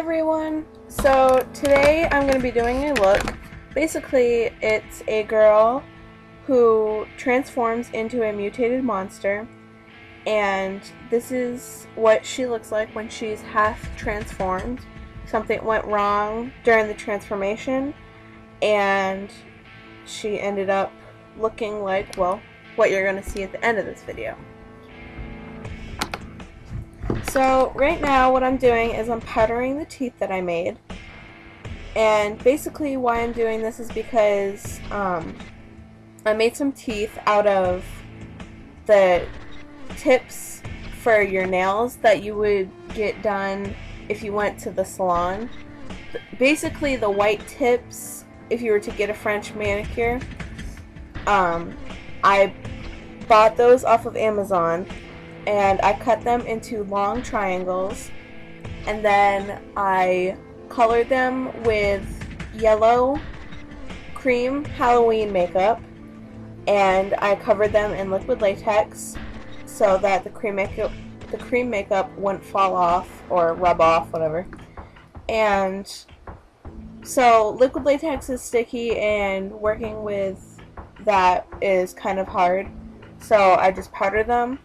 everyone! So today I'm going to be doing a look. Basically, it's a girl who transforms into a mutated monster, and this is what she looks like when she's half transformed. Something went wrong during the transformation, and she ended up looking like, well, what you're going to see at the end of this video. So right now what I'm doing is I'm powdering the teeth that I made, and basically why I'm doing this is because I made some teeth out of the tips for your nails that you would get done if you went to the salon. Basically the white tips if you were to get a French manicure. I bought those off of Amazon, and I cut them into long triangles, and then I colored them with yellow cream Halloween makeup, and I covered them in liquid latex so that the cream makeup wouldn't fall off or rub off, whatever. And so liquid latex is sticky, and working with that is kind of hard, so I just powdered them.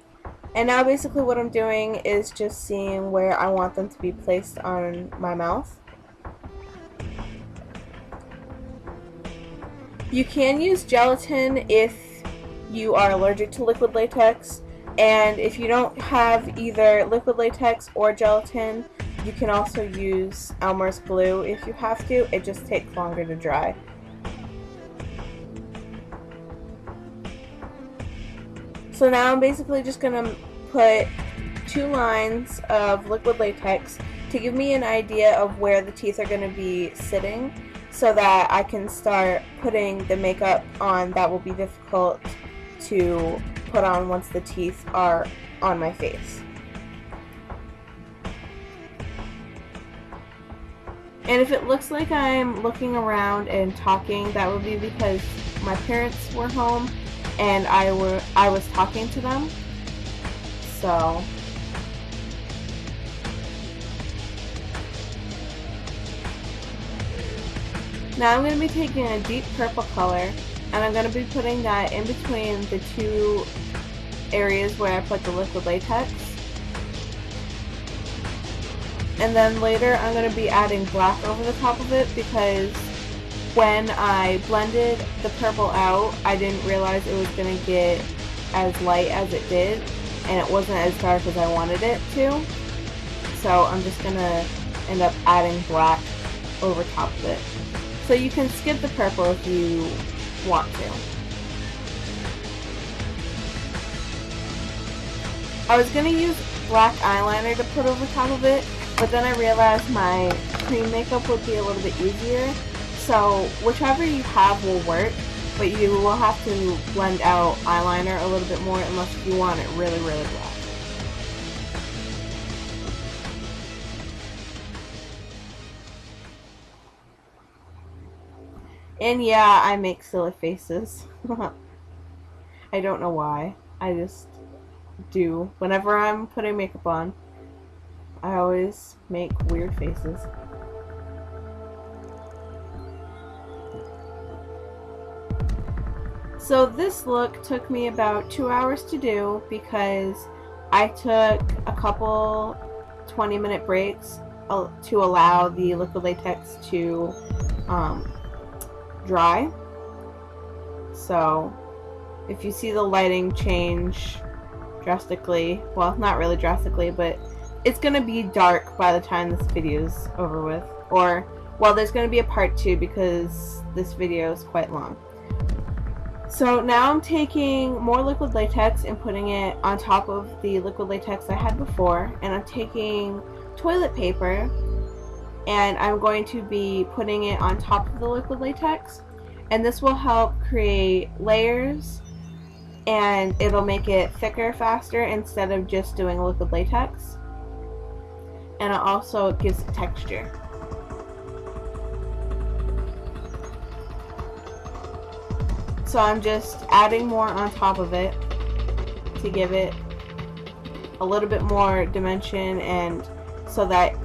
And now basically what I'm doing is just seeing where I want them to be placed on my mouth. You can use gelatin if you are allergic to liquid latex, and if you don't have either liquid latex or gelatin, you can also use Elmer's glue if you have to. It just takes longer to dry. So now I'm basically just going to put 2 lines of liquid latex to give me an idea of where the teeth are going to be sitting, so that I can start putting the makeup on that will be difficult to put on once the teeth are on my face. And if it looks like I'm looking around and talking, that would be because my parents were home and I was talking to them. So now I'm going to be taking a deep purple color, and I'm going to be putting that in between the 2 areas where I put the liquid latex. And then later I'm going to be adding black over the top of it, because when I blended the purple out, I didn't realize it was going to get as light as it did, and it wasn't as dark as I wanted it to. So I'm just going to end up adding black over top of it. So you can skip the purple if you want to. I was going to use black eyeliner to put over top of it, but then I realized my cream makeup would be a little bit easier. So whichever you have will work, but you will have to blend out eyeliner a little bit more unless you want it really, really black. And yeah, I make silly faces. I don't know why. I just do. Whenever I'm putting makeup on, I always make weird faces. So this look took me about 2 hours to do, because I took a couple 20-minute breaks to allow the liquid latex to dry. So if you see the lighting change drastically, well, not really drastically, but it's going to be dark by the time this video is over with. Or, well, there's going to be a part 2 because this video is quite long. So now I'm taking more liquid latex and putting it on top of the liquid latex I had before, and I'm taking toilet paper and I'm going to be putting it on top of the liquid latex, and this will help create layers, and it'll make it thicker faster instead of just doing liquid latex, and it also gives it texture. So I'm just adding more on top of it to give it a little bit more dimension, and so that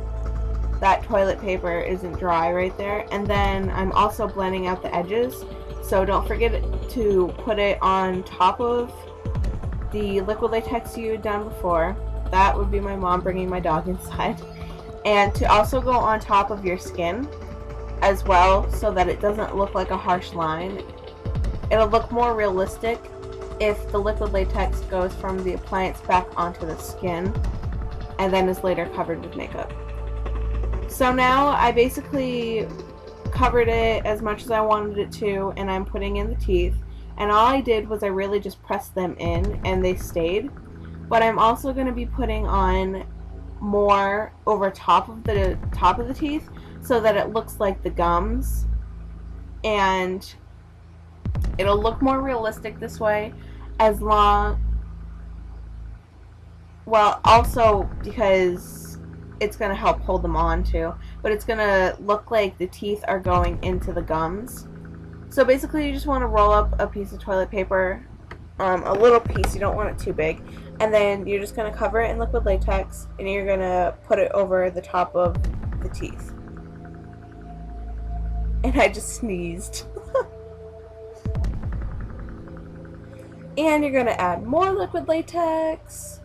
that toilet paper isn't dry right there. And then I'm also blending out the edges, so don't forget to put it on top of the liquid latex you had done before. That would be my mom bringing my dog inside. And to also go on top of your skin as well, so that it doesn't look like a harsh line. It'll look more realistic if the liquid latex goes from the appliance back onto the skin and then is later covered with makeup. So now I basically covered it as much as I wanted it to, and I'm putting in the teeth. And all I did was I really just pressed them in and they stayed. But I'm also going to be putting on more over top of the teeth so that it looks like the gums, and it'll look more realistic this way, as long, well, also because it's going to help hold them on too, but it's going to look like the teeth are going into the gums. So basically you just want to roll up a piece of toilet paper, a little piece, you don't want it too big, and then you're just going to cover it in liquid latex and you're going to put it over the top of the teeth. And I just sneezed. And you're going to add more liquid latex.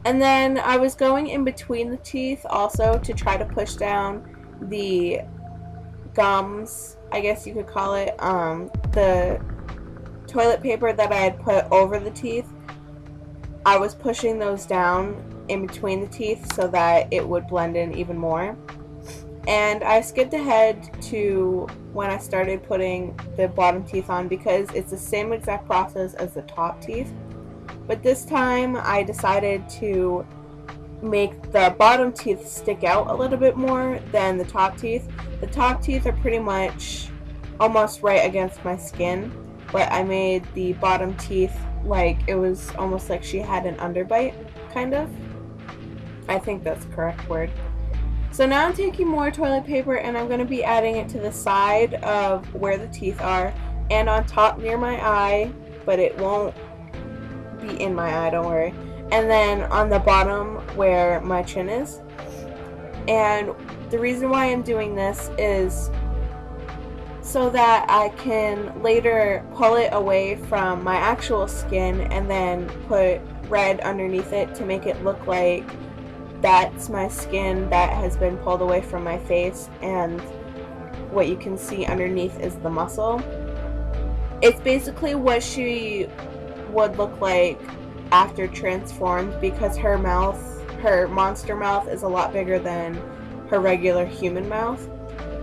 And then I was going in between the teeth also to try to push down the gums, I guess you could call it. The toilet paper that I had put over the teeth, I was pushing those down in between the teeth so that it would blend in even more. And I skipped ahead to when I started putting the bottom teeth on because it's the same exact process as the top teeth. But this time I decided to make the bottom teeth stick out a little bit more than the top teeth. The top teeth are pretty much almost right against my skin, but I made the bottom teeth like it was almost like she had an underbite, kind of. I think that's the correct word. So now I'm taking more toilet paper and I'm going to be adding it to the side of where the teeth are and on top near my eye, but it won't be in my eye, don't worry. And then on the bottom where my chin is. And the reason why I'm doing this is so that I can later pull it away from my actual skin and then put red underneath it to make it look like that's my skin that has been pulled away from my face, and what you can see underneath is the muscle. It's basically what she would look like after transformed, because her mouth, her monster mouth, is a lot bigger than her regular human mouth.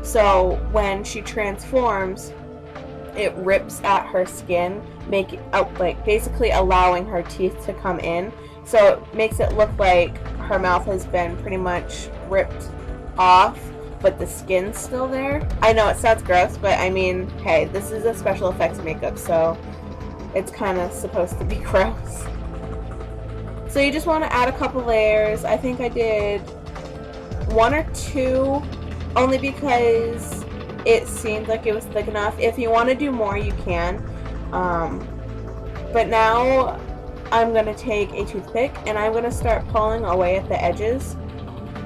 So when she transforms, it rips at her skin, basically allowing her teeth to come in. So it makes it look like her mouth has been pretty much ripped off, but the skin's still there. I know it sounds gross, but I mean, hey, this is a special effects makeup, so it's kind of supposed to be gross. So you just want to add a couple layers. I think I did 1 or 2, only because it seemed like it was thick enough. If you want to do more, you can. But now I'm going to take a toothpick and I'm going to start pulling away at the edges.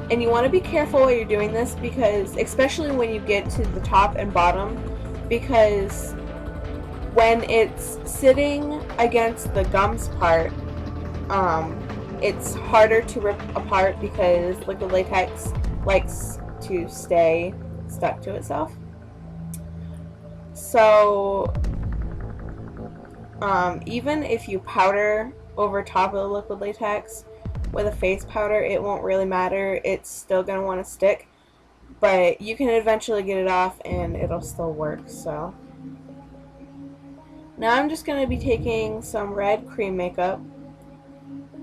And you want to be careful while you're doing this, because especially when you get to the top and bottom, because when it's sitting against the gums part, it's harder to rip apart because liquid latex likes to stay stuck to itself. So even if you powder over top of the liquid latex with a face powder, it won't really matter. It's still going to want to stick, but you can eventually get it off and it'll still work. So now I'm just going to be taking some red cream makeup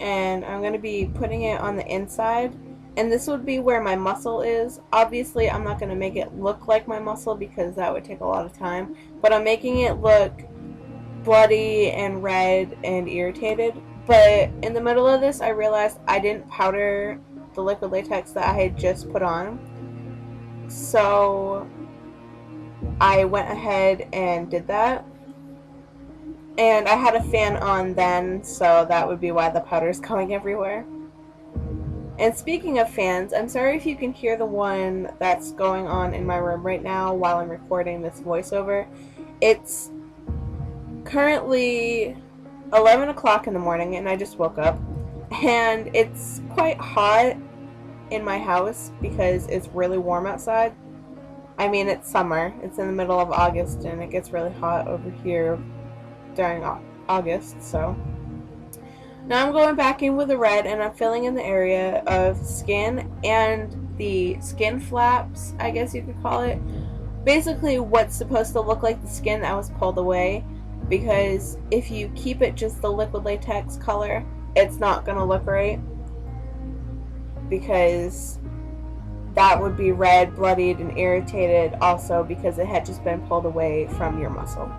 and I'm going to be putting it on the inside, and this would be where my muscle is. Obviously I'm not going to make it look like my muscle because that would take a lot of time, but I'm making it look bloody and red and irritated. But in the middle of this I realized I didn't powder the liquid latex that I had just put on, so I went ahead and did that. And I had a fan on then, so that would be why the powder's going everywhere. And speaking of fans, I'm sorry if you can hear the one that's going on in my room right now while I'm recording this voiceover. It's currently 11 o'clock in the morning and I just woke up. And it's quite hot in my house because it's really warm outside. I mean, it's summer. It's in the middle of August and it gets really hot over here during August, so now I'm going back in with the red and I'm filling in the area of skin and the skin flaps, I guess you could call it. Basically what's supposed to look like the skin that was pulled away, because if you keep it just the liquid latex color, it's not going to look right, because that would be red, bloodied, and irritated also because it had just been pulled away from your muscle.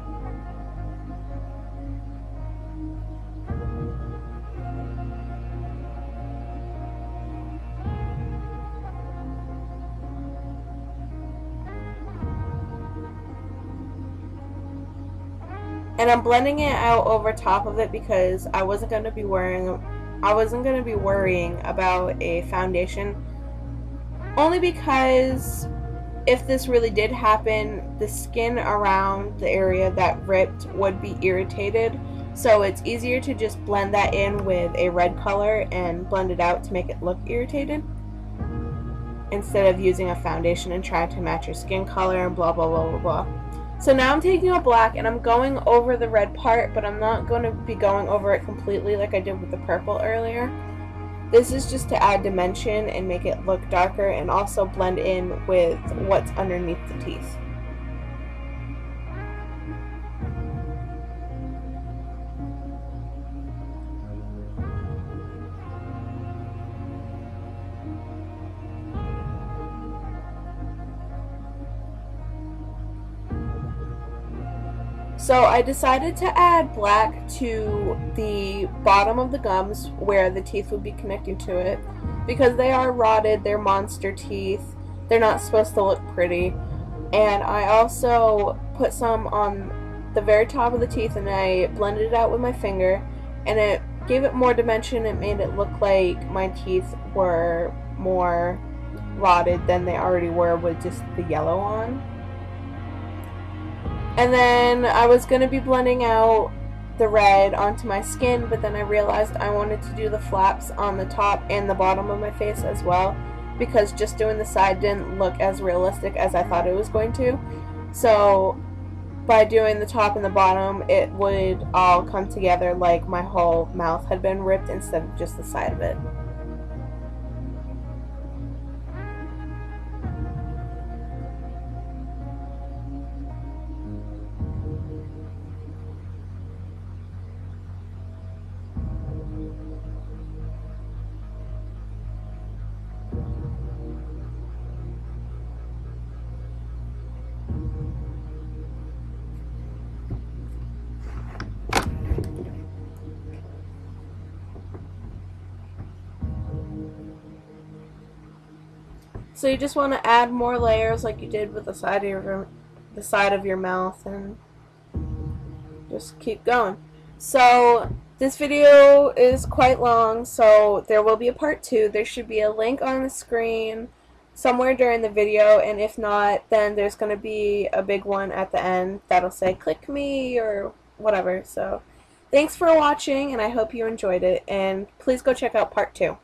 And I'm blending it out over top of it because I wasn't going to be worrying about a foundation, only because if this really did happen, the skin around the area that ripped would be irritated, so it's easier to just blend that in with a red color and blend it out to make it look irritated, instead of using a foundation and trying to match your skin color and blah blah blah blah blah. So now I'm taking a black and I'm going over the red part, but I'm not going to be going over it completely like I did with the purple earlier. This is just to add dimension and make it look darker and also blend in with what's underneath the teeth. So I decided to add black to the bottom of the gums where the teeth would be connecting to it, because they are rotted, they're monster teeth, they're not supposed to look pretty. And I also put some on the very top of the teeth and I blended it out with my finger, and it gave it more dimension. It made it look like my teeth were more rotted than they already were with just the yellow on. And then I was going to be blending out the red onto my skin, but then I realized I wanted to do the flaps on the top and the bottom of my face as well, because just doing the side didn't look as realistic as I thought it was going to. So by doing the top and the bottom, it would all come together like my whole mouth had been ripped instead of just the side of it. So you just want to add more layers like you did with the side of your mouth, and just keep going. So this video is quite long, so there will be a part 2. There should be a link on the screen somewhere during the video, and if not, then there's going to be a big one at the end that'll say click me or whatever. So thanks for watching, and I hope you enjoyed it, and please go check out part 2.